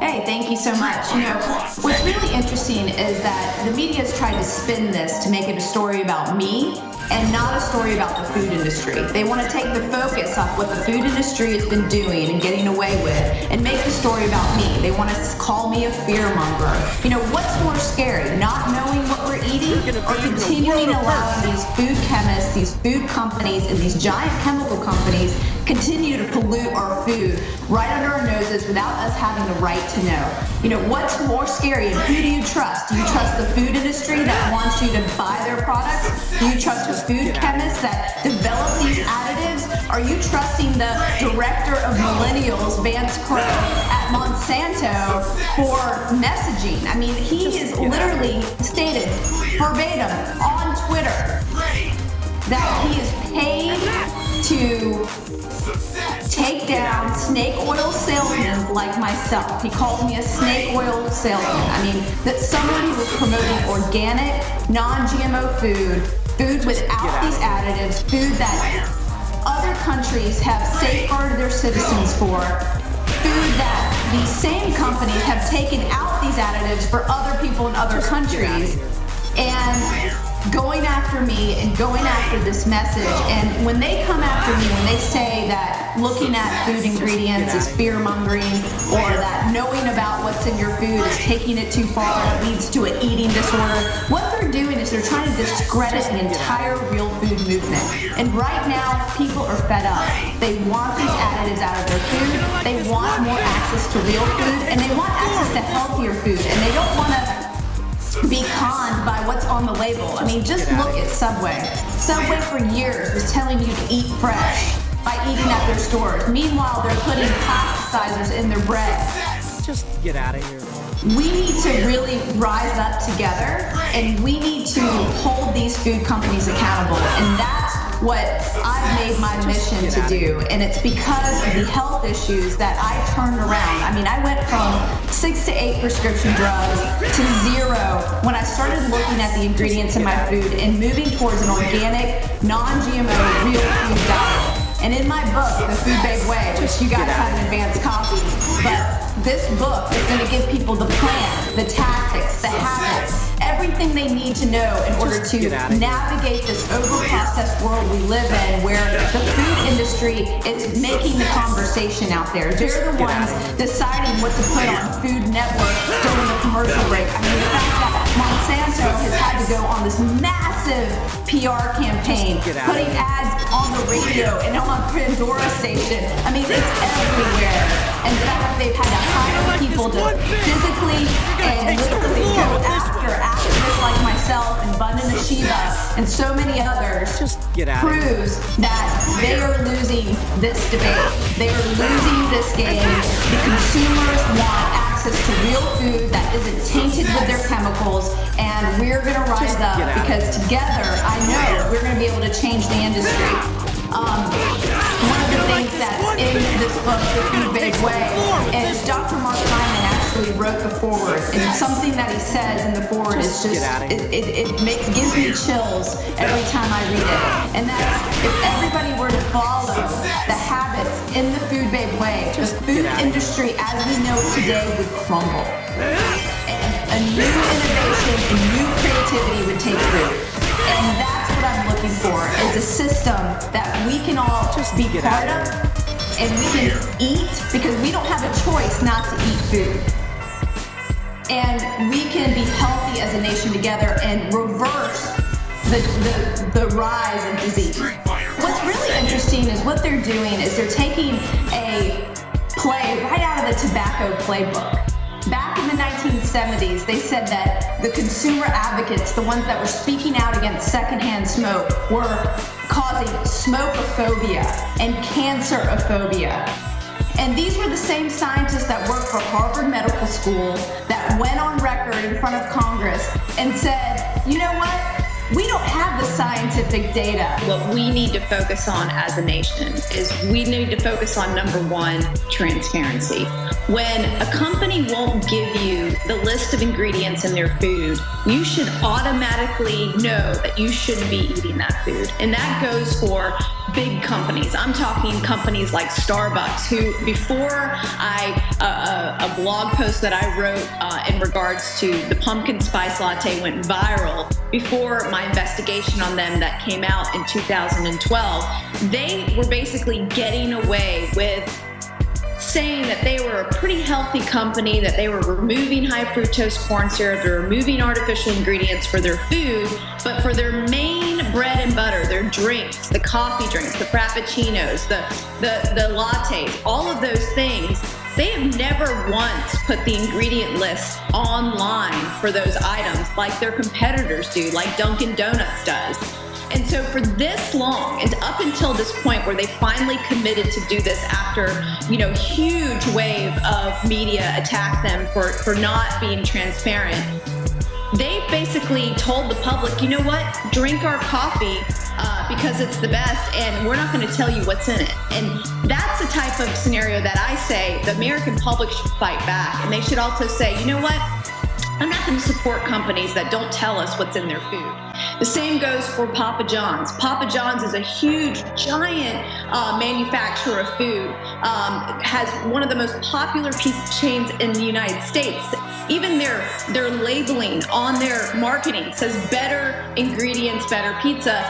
Hey, thank you so much. You know, what's really interesting is that the media has tried to spin this to make it a story about me and not a story about the food industry. They want to take the focus off what the food industry has been doing and getting away with and make the story about me. They want to call me a fearmonger. You know, what's more scary, not knowing what we're eating or continuing allowing these food chemists, these food companies, and these giant chemical companies continue to pollute our food right under our noses without us having the right to know? You know, what's more scary and who do you trust? Do you trust the food industry that wants you to buy their products? Do you trust the food chemists that develop these additives? Are you trusting the director of millennials, Vance Crowe, at Monsanto for messaging? I mean, he has literally stated verbatim on Twitter that he is paid to take down snake oil salesmen like myself. He called me a snake oil salesman. I mean, that someone who was promoting organic, non-GMO food without these additives, food that other countries have safeguarded their citizens for, food that these same companies have taken out these additives for other people in other countries, and going after me and going after this message. And when they come after me, when they say that looking at food ingredients is fear-mongering, or that knowing about what's in your food is taking it too far, it leads to an eating disorder, what they're doing is they're trying to discredit the entire real food movement. And right now, people are fed up. They want these additives out of their food, they want more access to real food, and they want access to healthier food, and they don't want to be conned by what's on the label. I mean, just look at Subway. Subway for years was telling you to eat fresh by eating at their stores. Meanwhile, they're putting plasticizers in their bread. Just get out of here. We need to really rise up together, and we need to hold these food companies accountable. And that's what I've made my mission to do. And it's because of the health issues that I turned around. I mean, I went from 6 to 8 prescription drugs to 0 when I started looking at the ingredients in my food and moving towards an organic, non-GMO, real food diet. And in my book, The Food Babe Way, which you guys have an advanced copy, but this book is going to give people the plan, the tactics, the habits, everything they need to know in order to navigate this over-processed world we live in, where the food industry is making the conversation out there. They're the ones deciding what to put on Food Network during the commercial break. I mean, the fact that Monsanto has had to go on this massive PR campaign, putting ads on the radio and on Pandora station. I mean, it's everywhere. And the fact that they've had to hire people to physically and literally go after activists like myself and Vandana Shiva and so many others proves that they are losing this debate. They are losing this game. The consumers want access to real food that isn't tainted with their chemicals, and we're going to rise up because together, I know we're going to be able to change the industry. One of the things that's in this book, The Food Babe Way, is Dr. Mark Hyman actually wrote the foreword, and something that he says in the foreword is just, it gives me chills every time I read it. And that's, if everybody were to follow the habits in the Food Babe Way, the food industry as we know it today would crumble. And a new innovation and new creativity would take root. And that's what I'm looking for, is a system that we can all just be part of, and we can eat, because we don't have a choice not to eat food. And we can be healthy as a nation together and reverse the rise of disease. What's really interesting is what they're doing is they're taking a play right out of the tobacco playbook. Back in the 1970s, they said that the consumer advocates, the ones that were speaking out against secondhand smoke, were causing smokeophobia and cancerophobia. And these were the same scientists that worked for Harvard Medical School that went on record in front of Congress and said, you know what? We don't have the scientific data. What we need to focus on as a nation is we need to focus on, number one, transparency. When a company won't give you the list of ingredients in their food, you should automatically know that you shouldn't be eating that food. And that goes for big companies. I'm talking companies like Starbucks, who before a blog post that I wrote in regards to the pumpkin spice latte went viral, before my investigation on them that came out in 2012, they were basically getting away with saying that they were a pretty healthy company, that they were removing high fructose corn syrup, they're removing artificial ingredients for their food, but for their main bread and butter, their drinks, the coffee drinks, the frappuccinos, the lattes, all of those things, they have never once put the ingredient list online for those items like their competitors do, like Dunkin' Donuts does. And so for this long, and up until this point where they finally committed to do this after, huge wave of media attacked them for not being transparent, they basically told the public, you know what, drink our coffee because it's the best, and we're not going to tell you what's in it. And that's the type of scenario that I say the American public should fight back, and they should also say, you know what, I'm not going to support companies that don't tell us what's in their food. The same goes for Papa John's. Papa John's is a huge, giant manufacturer of food, has one of the most popular pizza chains in the United States. Even their labeling on their marketing says better ingredients, better pizza.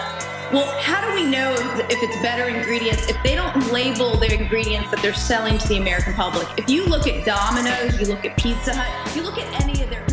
Well, how do we know if it's better ingredients if they don't label their ingredients that they're selling to the American public? If you look at Domino's, you look at Pizza Hut, you look at any of their